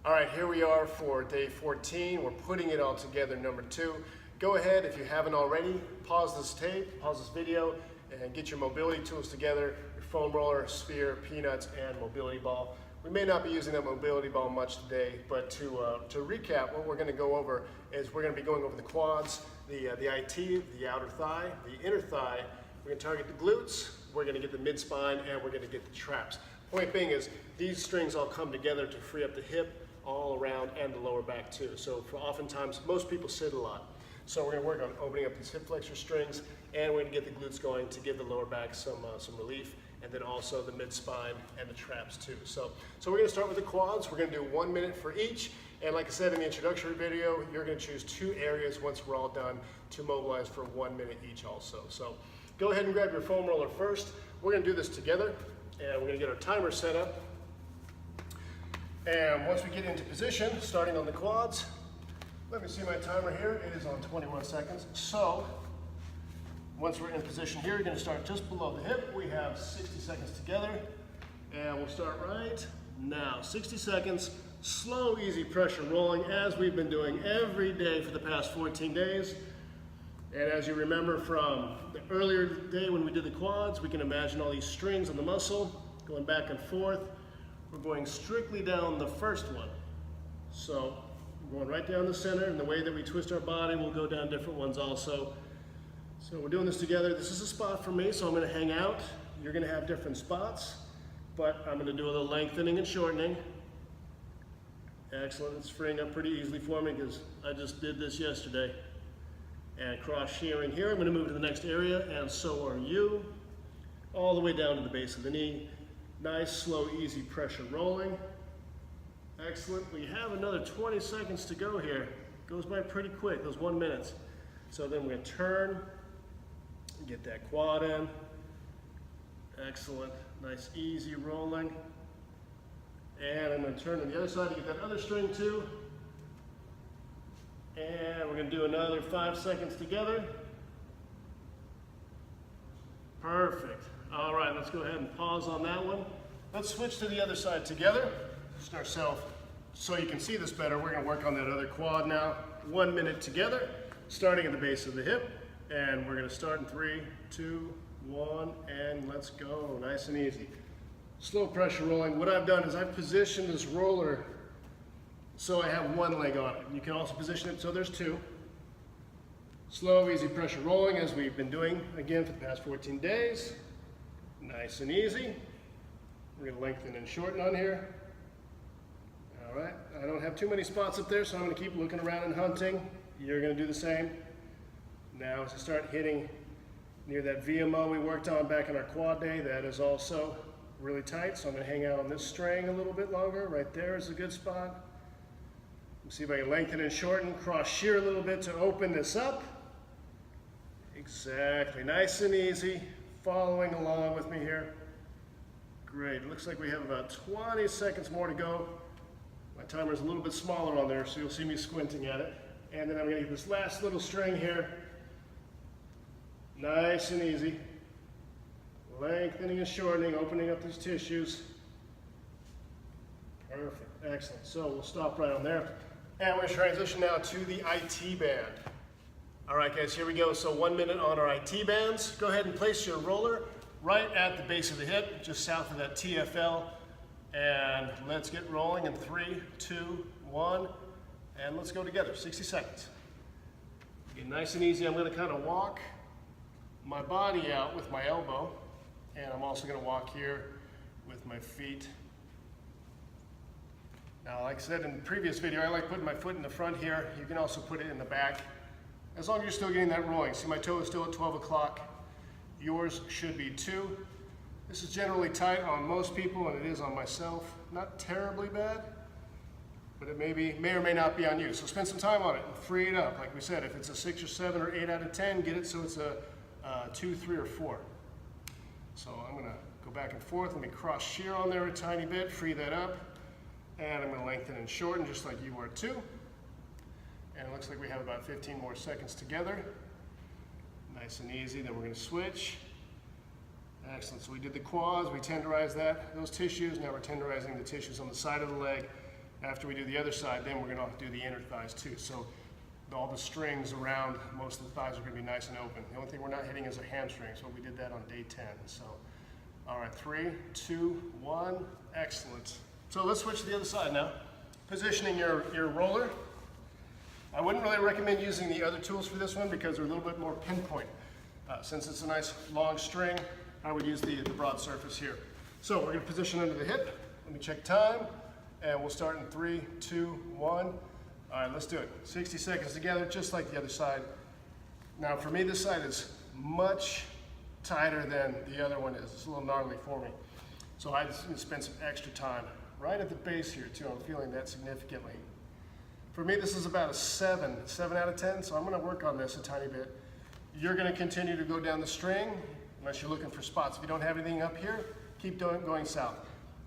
All right, here we are for day 14. We're putting it all together, number 2. Go ahead, if you haven't already, pause this tape, pause this video, and get your mobility tools together, your foam roller, sphere, peanuts, and mobility ball. We may not be using that mobility ball much today, but to recap, what we're gonna go over is we're gonna be going over the quads, the IT, the outer thigh, the inner thigh. We're gonna target the glutes, we're gonna get the mid-spine, and we're gonna get the traps. Point being is these strings all come together to free up the hip, all around, and the lower back too. So for oftentimes, most people sit a lot. So we're gonna work on opening up these hip flexor strings, and we're gonna get the glutes going to give the lower back some relief, and then also the mid-spine and the traps too. So we're gonna start with the quads. We're gonna do 1 minute for each. And like I said in the introductory video, you're gonna choose 2 areas once we're all done to mobilize for 1 minute each also. So go ahead and grab your foam roller first. We're gonna do this together, and we're gonna get our timer set up. And once we get into position, starting on the quads, let me see my timer here. It is on 21 seconds. So once we're in position here, you're going to start just below the hip. We have 60 seconds together, and we'll start right now. 60 seconds, slow, easy pressure rolling, as we've been doing every day for the past 14 days. And as you remember from the earlier day when we did the quads, we can imagine all these strings on the muscle going back and forth. We're going strictly down the first one. So we're going right down the center, and the way that we twist our body, we'll go down different ones also. So we're doing this together. This is a spot for me, so I'm gonna hang out. You're gonna have different spots, but I'm gonna do a little lengthening and shortening. Excellent, it's freeing up pretty easily for me because I just did this yesterday. And cross shearing here. I'm gonna move to the next area, and so are you. All the way down to the base of the knee. Nice, slow, easy pressure rolling. Excellent. We have another 20 seconds to go here. Goes by pretty quick, those 1 minute. So then we're going to turn, get that quad in. Excellent. Nice, easy rolling. And I'm going to turn to the other side to get that other string too. And we're going to do another 5 seconds together. Perfect. All right, let's go ahead and pause on that one. Let's switch to the other side together. Just ourselves, so you can see this better, we're gonna work on that other quad now. 1 minute together, starting at the base of the hip. And we're gonna start in 3, 2, 1, and let's go, nice and easy. Slow pressure rolling. What I've done is I've positioned this roller so I have one leg on it. You can also position it so there's 2. Slow, easy pressure rolling, as we've been doing again for the past 14 days. Nice and easy. We're going to lengthen and shorten on here. All right, I don't have too many spots up there, so I'm going to keep looking around and hunting. You're going to do the same. Now as I start hitting near that VMO we worked on back in our quad day, that is also really tight, so I'm going to hang out on this string a little bit longer. Right there is a good spot. Let's see if I can lengthen and shorten, cross shear a little bit to open this up. Exactly, nice and easy. Following along with me here. Great, looks like we have about 20 seconds more to go. My timer is a little bit smaller on there, so you'll see me squinting at it. And then I'm gonna get this last little string here. Nice and easy. Lengthening and shortening, opening up these tissues. Perfect, excellent. So we'll stop right on there. And we're gonna transition now to the IT band. All right, guys, here we go. So 1 minute on our IT bands. Go ahead and place your roller right at the base of the hip, just south of that TFL. And let's get rolling in 3, 2, 1. And let's go together, 60 seconds. Get nice and easy. I'm gonna kind of walk my body out with my elbow. And I'm also gonna walk here with my feet. Now, like I said in the previous video, I like putting my foot in the front here. You can also put it in the back. As long as you're still getting that rolling. See, my toe is still at 12 o'clock. Yours should be too. This is generally tight on most people, and it is on myself. Not terribly bad, but it may or may not be on you. So spend some time on it and free it up. Like we said, if it's a 6 or 7 or 8 out of 10, get it so it's a 2, 3, or 4. So I'm gonna go back and forth. Let me cross shear on there a tiny bit, free that up. And I'm gonna lengthen and shorten just like you are too. And it looks like we have about 15 more seconds together. Nice and easy, then we're gonna switch. Excellent, so we did the quads, we tenderized those tissues. Now we're tenderizing the tissues on the side of the leg. After we do the other side, then we're gonna do the inner thighs too. So all the strings around most of the thighs are gonna be nice and open. The only thing we're not hitting is our hamstrings, so we did that on day 10. So, all right, 3, 2, 1, excellent. So let's switch to the other side now. Positioning your roller. I wouldn't really recommend using the other tools for this one because they're a little bit more pinpoint. Since it's a nice long string, I would use the broad surface here. So we're gonna position under the hip. Let me check time, and we'll start in 3, 2, 1. All right, let's do it. 60 seconds together, just like the other side. Now for me, this side is much tighter than the other one is. It's a little gnarly for me. So I just need to spend some extra time. Right at the base here too, I'm feeling that significantly. For me, this is about a 7 out of 10, so I'm gonna work on this a tiny bit. You're gonna continue to go down the string, unless you're looking for spots. If you don't have anything up here, keep going south.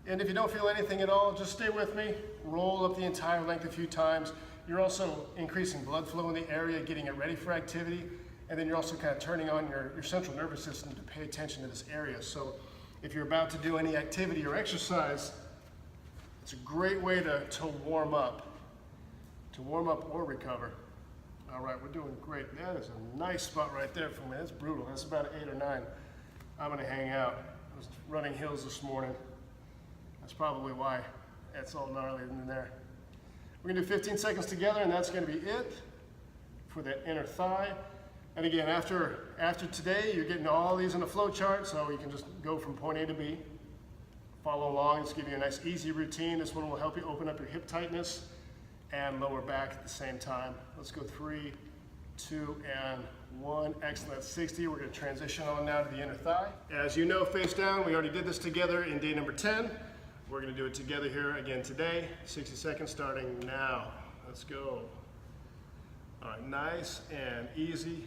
And if you don't feel anything at all, just stay with me. Roll up the entire length a few times. You're also increasing blood flow in the area, getting it ready for activity. And then you're also kind of turning on your central nervous system to pay attention to this area. So if you're about to do any activity or exercise, it's a great way to warm up or recover. All right, we're doing great. That is a nice spot right there for me. That's brutal. That's about an 8 or 9. I'm gonna hang out. I was running hills this morning. That's probably why it's all gnarly in there. We're gonna do 15 seconds together, and that's gonna be it for that inner thigh. And again, after today, you're getting all these in a flow chart, so you can just go from point A to B. Follow along, just give you a nice easy routine. This one will help you open up your hip tightness and lower back at the same time. Let's go 3, 2, and 1. Excellent, 60. We're gonna transition on now to the inner thigh. As you know, face down, we already did this together in day number 10. We're gonna do it together here again today. 60 seconds starting now. Let's go. All right, nice and easy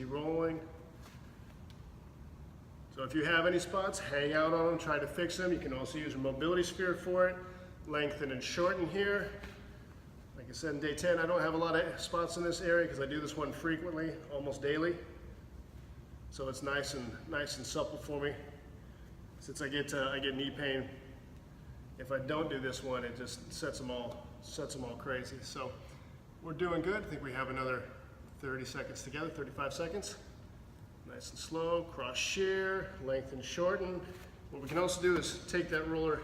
rolling. So if you have any spots, hang out on them, try to fix them. You can also use a mobility sphere for it. Lengthen and shorten here. Like I said in day 10, I don't have a lot of spots in this area because I do this one frequently, almost daily. So it's nice and supple for me. Since I get knee pain, if I don't do this one, it just sets them all crazy. So we're doing good. I think we have another 30 seconds together, 35 seconds. Nice and slow, cross shear, lengthen, shorten. What we can also do is take that roller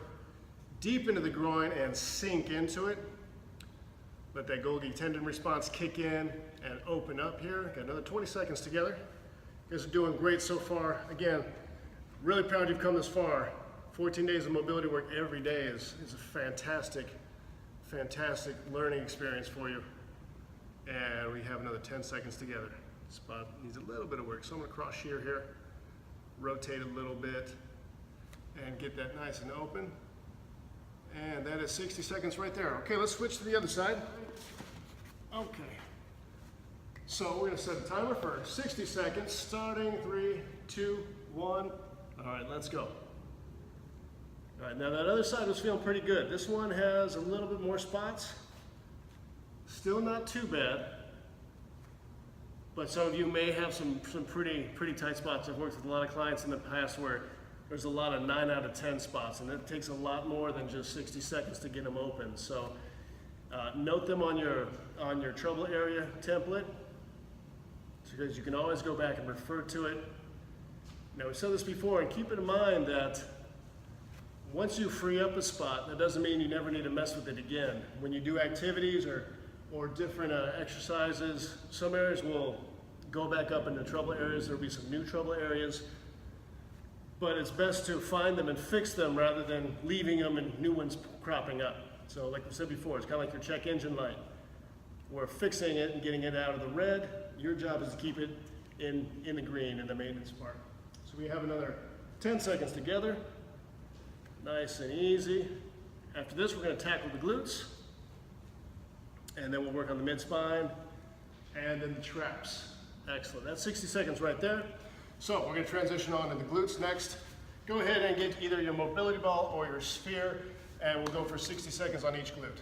deep into the groin and sink into it. Let that Golgi tendon response kick in and open up here. Got another 20 seconds together. You guys are doing great so far. Again, really proud you've come this far. 14 days of mobility work every day is a fantastic learning experience for you. And we have another 10 seconds together. Spot needs a little bit of work. So I'm gonna cross shear here, rotate a little bit, and get that nice and open. And that is 60 seconds right there. Okay, let's switch to the other side. Okay. So we're gonna set a timer for 60 seconds, starting 3, 2, 1. All right, let's go. All right, now that other side was feeling pretty good. This one has a little bit more spots. Still not too bad. But some of you may have some pretty tight spots. I've worked with a lot of clients in the past where there's a lot of 9 out of 10 spots, and it takes a lot more than just 60 seconds to get them open. So note them on your trouble area template, because you can always go back and refer to it. Now, we said this before, and keep in mind that once you free up a spot, that doesn't mean you never need to mess with it again. When you do activities or different exercises, some areas will go back up into trouble areas. There'll be some new trouble areas. But it's best to find them and fix them rather than leaving them and new ones cropping up. So like we said before, it's kind of like your check engine light. We're fixing it and getting it out of the red. Your job is to keep it in the green in the maintenance part. So we have another 10 seconds together. Nice and easy. After this, we're going to tackle the glutes. And then we'll work on the mid-spine and then the traps. Excellent. That's 60 seconds right there. So we're going to transition on to the glutes next. Go ahead and get either your mobility ball or your sphere, and we'll go for 60 seconds on each glute.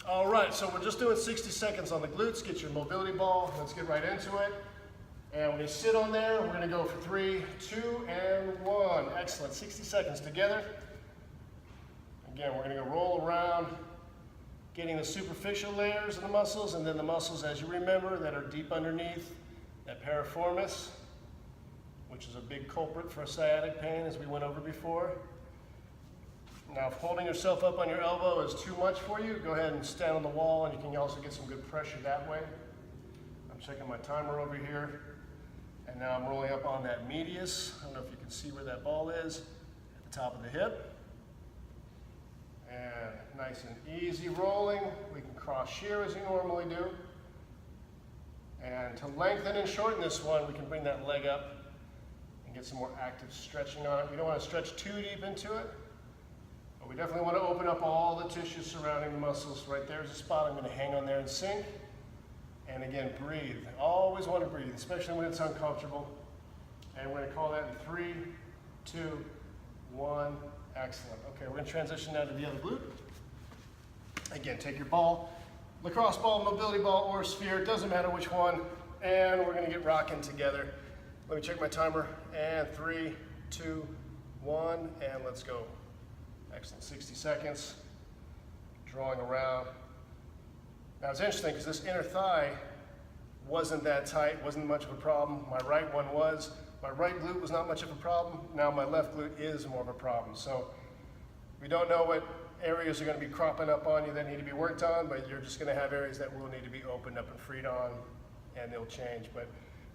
All right, so we're just doing 60 seconds on the glutes. Get your mobility ball. Let's get right into it. And we're going to sit on there. We're going to go for 3, 2, and 1. Excellent. 60 seconds together. Again, we're going to go roll around getting the superficial layers of the muscles, and then the muscles, as you remember, that are deep underneath, that piriformis, which is a big culprit for sciatic pain, as we went over before. Now, if holding yourself up on your elbow is too much for you, go ahead and stand on the wall, and you can also get some good pressure that way. I'm checking my timer over here, and now I'm rolling up on that medius. I don't know if you can see where that ball is, at the top of the hip. And nice and easy rolling. We can cross shear as you normally do. And to lengthen and shorten this one, we can bring that leg up and get some more active stretching on it. We don't want to stretch too deep into it, but we definitely want to open up all the tissues surrounding the muscles. Right there's a spot. I'm going to hang on there and sink. And again, breathe. Always want to breathe, especially when it's uncomfortable. And we're going to call that in 3, 2, 1. Excellent. Okay, we're going to transition now to the other glute. Again, take your ball, lacrosse ball, mobility ball, or sphere, it doesn't matter which one, and we're going to get rocking together. Let me check my timer, and 3, 2, 1, and let's go. Excellent, 60 seconds, drawing around. Now it's interesting because this inner thigh wasn't that tight, wasn't much of a problem. My right one was. My right glute was not much of a problem. Now my left glute is more of a problem. So we don't know what areas are going to be cropping up on you that need to be worked on, but you're just going to have areas that will need to be opened up and freed on, and they'll change. But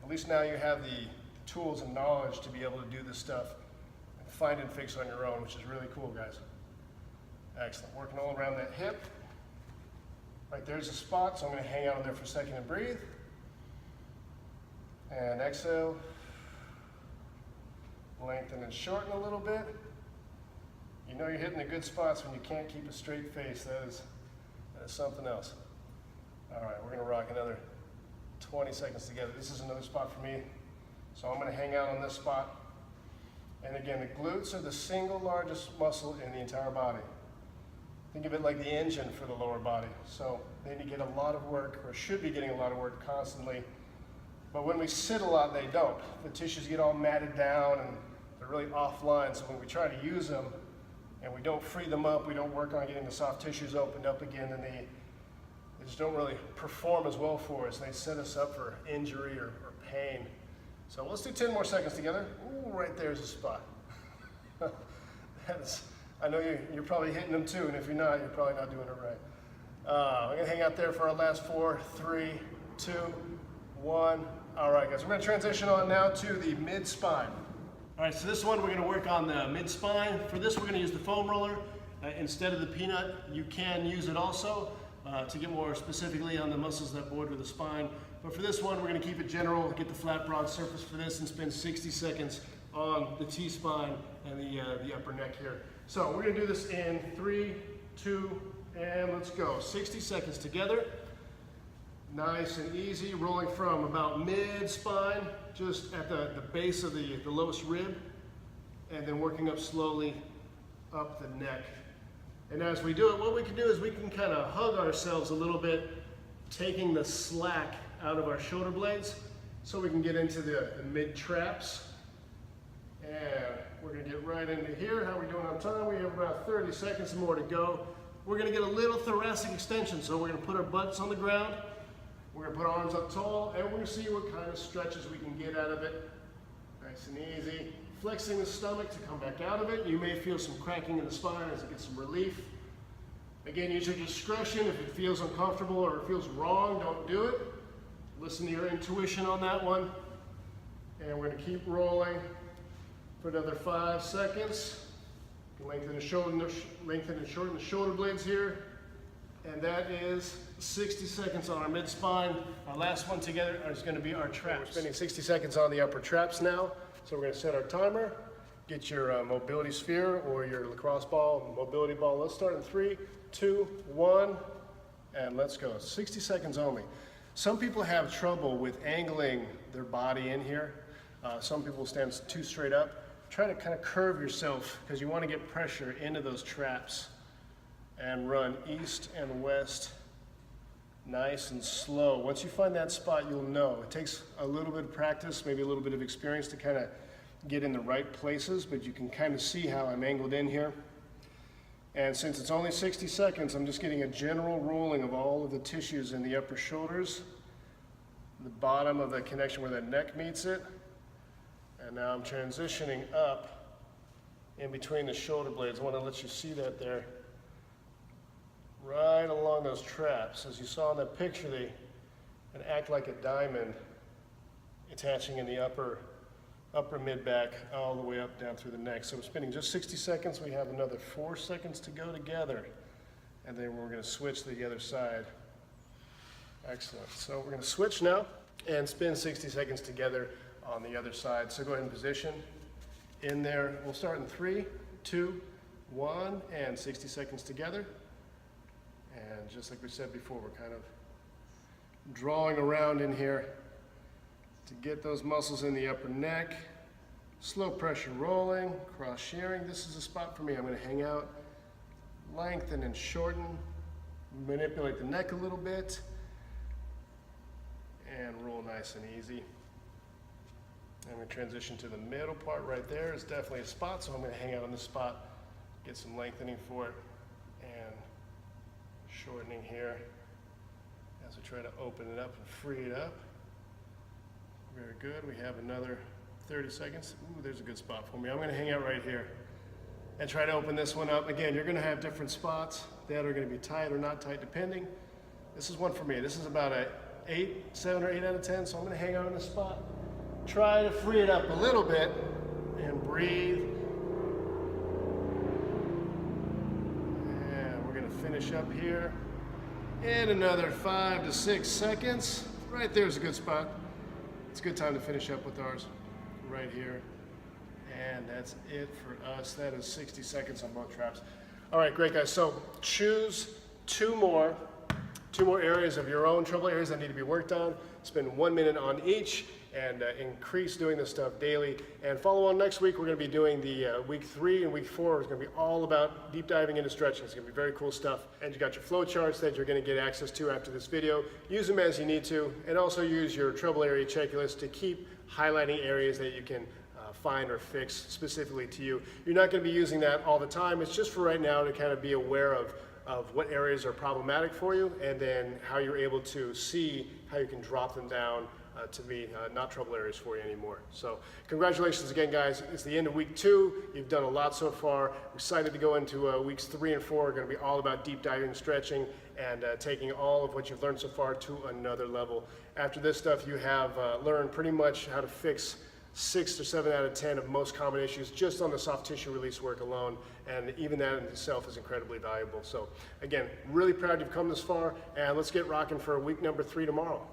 at least now you have the tools and knowledge to be able to do this stuff and find and fix on your own, which is really cool, guys. Excellent. Working all around that hip. Right there's a spot, so I'm going to hang out on there for a second and breathe. And exhale. Lengthen and shorten a little bit. You know you're hitting the good spots when you can't keep a straight face. That is something else. All right, we're going to rock another 20 seconds together. This is another spot for me. So I'm going to hang out on this spot. And again, the glutes are the single largest muscle in the entire body. Think of it like the engine for the lower body. So they need to get a lot of work, or should be getting a lot of work constantly. But when we sit a lot, they don't. The tissues get all matted down and they're really offline. So when we try to use them and we don't free them up, we don't work on getting the soft tissues opened up again, then they just don't really perform as well for us. They set us up for injury or pain. So let's do 10 more seconds together. Ooh, right there's a spot. I know you're probably hitting them too, and if you're not, you're probably not doing it right. We're gonna hang out there for our last 4, 3, 2, 1. All right, guys, we're going to transition on now to the mid-spine. All right, so this one we're going to work on the mid-spine. For this, we're going to use the foam roller instead of the peanut. You can use it also to get more specifically on the muscles that border the spine. But for this one, we're going to keep it general, get the flat, broad surface for this, and spend 60 seconds on the T-spine and the upper neck here. So we're going to do this in 3, 2, and let's go. 60 seconds together. Nice and easy, rolling from about mid-spine, just at the base of the lowest rib, and then working up slowly up the neck. And as we do it, what we can do is we can kind of hug ourselves a little bit, taking the slack out of our shoulder blades so we can get into the mid-traps. And we're going to get right into here. How are we doing on time? We have about 30 seconds more to go. We're going to get a little thoracic extension, so we're going to put our butts on the ground. We're going to put arms up tall, and we're going to see what kind of stretches we can get out of it. Nice and easy. Flexing the stomach to come back out of it. You may feel some cracking in the spine as it gets some relief. Again, use your discretion. If it feels uncomfortable or it feels wrong, don't do it. Listen to your intuition on that one. And we're going to keep rolling for another 5 seconds. Lengthen and shorten the shoulder blades here. And that is 60 seconds on our mid-spine. Our last one together is going to be our traps. We're spending 60 seconds on the upper traps now. So we're going to set our timer, get your mobility sphere or your lacrosse ball, mobility ball. Let's start in 3, 2, 1, and let's go. 60 seconds only. Some people have trouble with angling their body in here. Some people stand too straight up. Try to kind of curve yourself because you want to get pressure into those traps. And run east and west, nice and slow. Once you find that spot, you'll know. It takes a little bit of practice, maybe a little bit of experience to kind of get in the right places, but you can kind of see how I'm angled in here. And since it's only 60 seconds, I'm just getting a general rolling of all of the tissues in the upper shoulders, the bottom of the connection where that neck meets it. And now I'm transitioning up in between the shoulder blades. I want to let you see that there. Right along those traps. As you saw in that picture, they act like a diamond attaching in the upper mid-back all the way up down through the neck. So we're spinning just 60 seconds. We have another 4 seconds to go together. And then we're going to switch to the other side. Excellent. So we're going to switch now and spin 60 seconds together on the other side. So go ahead and position in there. We'll start in 3, 2, 1, and 60 seconds together. And just like we said before, we're kind of drawing around in here to get those muscles in the upper neck. Slow pressure rolling, cross shearing. This is a spot for me. I'm going to hang out, lengthen and shorten, manipulate the neck a little bit, and roll nice and easy. I'm going to transition to the middle part right there. It's definitely a spot, so I'm going to hang out on this spot, get some lengthening for it, and shortening here as we try to open it up and free it up. Very good. We have another 30 seconds. Ooh, there's a good spot for me. I'm going to hang out right here and try to open this one up. Again, you're going to have different spots that are going to be tight or not tight depending. This is one for me. This is about a 7 or 8 out of 10, so I'm going to hang out on this spot. Try to free it up a little bit and breathe. And we're going to finish up here in another 5 to 6 seconds. Right there's a good spot. It's a good time to finish up with ours right here. And that's it for us. That is 60 seconds on both traps. All right, great guys. So choose two more areas of your own trouble areas that need to be worked on. Spend 1 minute on each and increase doing this stuff daily. And follow on next week. We're going to be doing the week 3 and week 4. It's going to be all about deep diving into stretching. It's going to be very cool stuff. And you got your flow charts that you're going to get access to after this video. Use them as you need to, and also use your trouble area checklist to keep highlighting areas that you can find or fix specifically to you. You're not going to be using that all the time. It's just for right now to kind of be aware of what areas are problematic for you, and then how you're able to see how you can drop them down to be not trouble areas for you anymore. So congratulations again, guys. It's the end of week 2. You've done a lot so far. I'm excited to go into weeks 3 and 4. Are going to be all about deep diving, stretching, and taking all of what you've learned so far to another level. After this stuff, you have learned pretty much how to fix 6 or 7 out of 10 of most common issues just on the soft tissue release work alone, and even that in itself is incredibly valuable. So again, really proud you've come this far, and let's get rocking for week number 3 tomorrow.